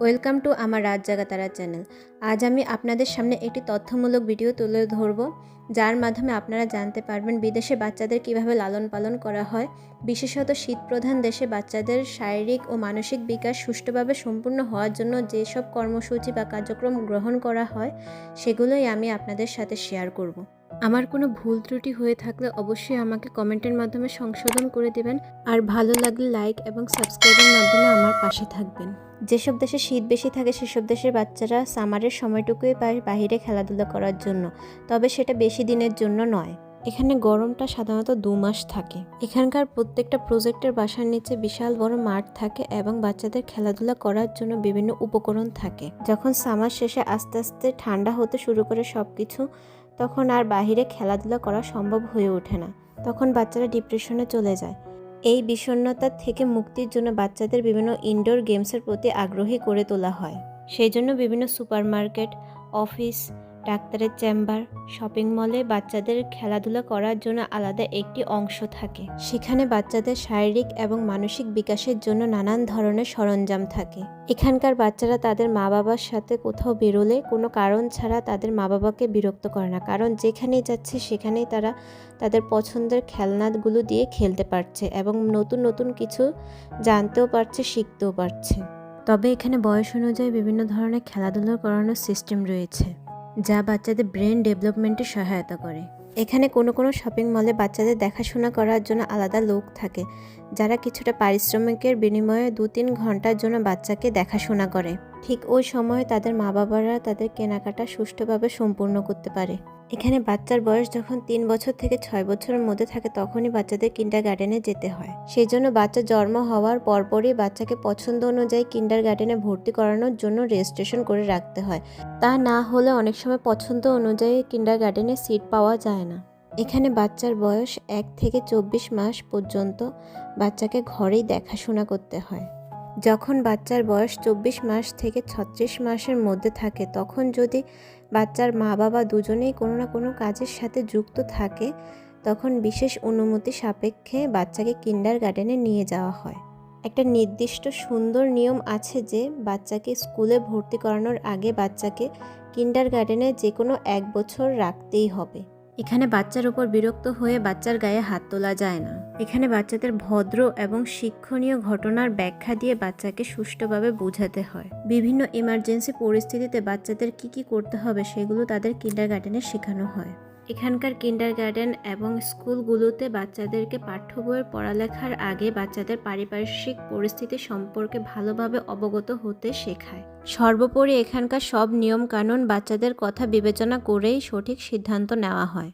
Welcome to আমার রাত জাগা তারা চ্যানেল। আজ আমি আপনাদের সামনে একটি তথ্যমূলক ভিডিও তুলে ধরব, যার মাধ্যমে আপনারা জানতে পারবেন বিদেশে বাচ্চাদের কিভাবে লালন পালন করা হয়। বিশেষত শীতপ্রধান দেশে বাচ্চাদের শারীরিক ও মানসিক বিকাশ সুষ্ঠুভাবে সম্পূর্ণ হওয়ার জন্য যেসব কর্মসূচি বা কার্যক্রম গ্রহণ করা হয় সেগুলোই আমি আপনাদের সাথে শেয়ার করব। আমার কোনো ভুল ত্রুটি হয়ে থাকলে অবশ্যই আমাকে কমেন্টের মাধ্যমে সংশোধন করে দেবেন, আর ভালো লাগলে লাইক এবং সাবস্ক্রাইবের মাধ্যমে আমার পাশে থাকবেন। যেসব দেশে শীত বেশি থাকে সেসব দেশের বাচ্চারা সামারের সময়টুকুই পায় বাহিরে খেলাধুলা করার জন্য, তবে সেটা বেশি দিনের জন্য নয়। এখানে গরমটা সাধারণত 2 মাস থাকে। এখানকার প্রত্যেকটা প্রজেক্টের বাসার নিচে বিশাল বড় মাঠ থাকে এবং বাচ্চাদের খেলাধুলা করার জন্য বিভিন্ন উপকরণ থাকে। যখন সামার শেষে আস্তে আস্তে ঠান্ডা হতে শুরু করে সবকিছু, তখন আর বাহিরে খেলাধুলা করা সম্ভব হয়ে ওঠে না। তখন বাচ্চারা ডিপ্রেশনে চলে যায়। এই বিষণ্ণতা থেকে মুক্তির জন্য বাচ্চাদের বিভিন্ন ইনডোর গেমসের প্রতি আগ্রহী করে তোলা হয়। সেই জন্য বিভিন্ন সুপারমার্কেট, অফিস, ডাক্তারের চেম্বার, শপিং মলে বাচ্চাদের খেলাধুলা করার জন্য আলাদা একটি অংশ থাকে। সেখানে বাচ্চাদের শারীরিক এবং মানসিক বিকাশের জন্য নানান ধরনের সরঞ্জাম থাকে। এখানকার বাচ্চারা তাদের মা বাবার সাথে কোথাও বেরোলে কোনো কারণ ছাড়া তাদের মা বাবাকে বিরক্ত করে না, কারণ যেখানেই যাচ্ছে সেখানেই তারা তাদের পছন্দের খেলনাগুলো দিয়ে খেলতে পারছে এবং নতুন নতুন কিছু জানতেও পারছে, শিখতেও পারছে। তবে এখানে বয়স অনুযায়ী বিভিন্ন ধরনের খেলাধুলা করানোর সিস্টেম রয়েছে, যা বাচ্চাদের ব্রেন ডেভেলপমেন্টে সহায়তা করে। এখানে কোনো কোনো শপিং মলে বাচ্চাদের দেখাশোনা করার জন্য আলাদা লোক থাকে, যারা কিছুটা পারিশ্রমিকের বিনিময়ে 2-3 ঘন্টার জন্য বাচ্চাকে দেখাশোনা করে। ঠিক ওই সময়ে তাদের মা বাবারা তাদের কেনাকাটা সুষ্ঠুভাবে সম্পূর্ণ করতে পারে। এখানে বাচ্চার বয়স যখন 3 বছর থেকে 6 বছরের মধ্যে থাকে তখনই বাচ্চাদের কিন্ডারগার্টেনে যেতে হয়। সেই জন্য বাচ্চা জন্ম হওয়ার পরপরই বাচ্চাকে পছন্দ অনুযায়ী কিন্ডারগার্টেনে ভর্তি করানোর জন্য রেজিস্ট্রেশন করে রাখতে হয়। তা না হলে অনেক সময় পছন্দ অনুযায়ী কিন্ডারগার্টেনে সিট পাওয়া যায় না। এখানে বাচ্চার বয়স 1 থেকে 24 মাস পর্যন্ত বাচ্চাকে ঘরেই দেখাশোনা করতে হয়। যখন বাচ্চার বয়স 24 মাস থেকে 36 মাসের মধ্যে থাকে, তখন যদি বাচ্চার মা বাবা দুজনেই কোনো না কোনো কাজের সাথে যুক্ত থাকে, তখন বিশেষ অনুমতি সাপেক্ষে বাচ্চাকে কিন্ডারগার্টেনে নিয়ে যাওয়া হয়। একটা নির্দিষ্ট সুন্দর নিয়ম আছে যে বাচ্চাকে স্কুলে ভর্তি করানোর আগে বাচ্চাকে কিন্ডারগার্টেনে যে কোনো 1 বছর রাখতেই হবে। এখানে বাচ্চার উপর বিরক্ত হয়ে বাচ্চার গায়ে হাত তোলা যায় না। এখানে বাচ্চাদের ভদ্র এবং শিক্ষণীয় ঘটনার ব্যাখ্যা দিয়ে বাচ্চাকে সুষ্ঠুভাবে বোঝাতে হয়। বিভিন্ন ইমার্জেন্সি পরিস্থিতিতে বাচ্চাদের কি করতে হবে সেগুলো তাদের কিন্ডারগার্টেনে শেখানো হয়। এখানকার কিন্ডারগার্টেন এবং স্কুলগুলোতে বাচ্চাদেরকে পাঠ্য বইয়ের পড়ালেখার আগে বাচ্চাদের পারিপার্শ্বিক পরিস্থিতি সম্পর্কে ভালোভাবে অবগত হতে শেখায়। সর্বোপরি এখানকার সব নিয়ম কানুন বাচ্চাদের কথা বিবেচনা করেই সঠিক সিদ্ধান্ত নেওয়া হয়।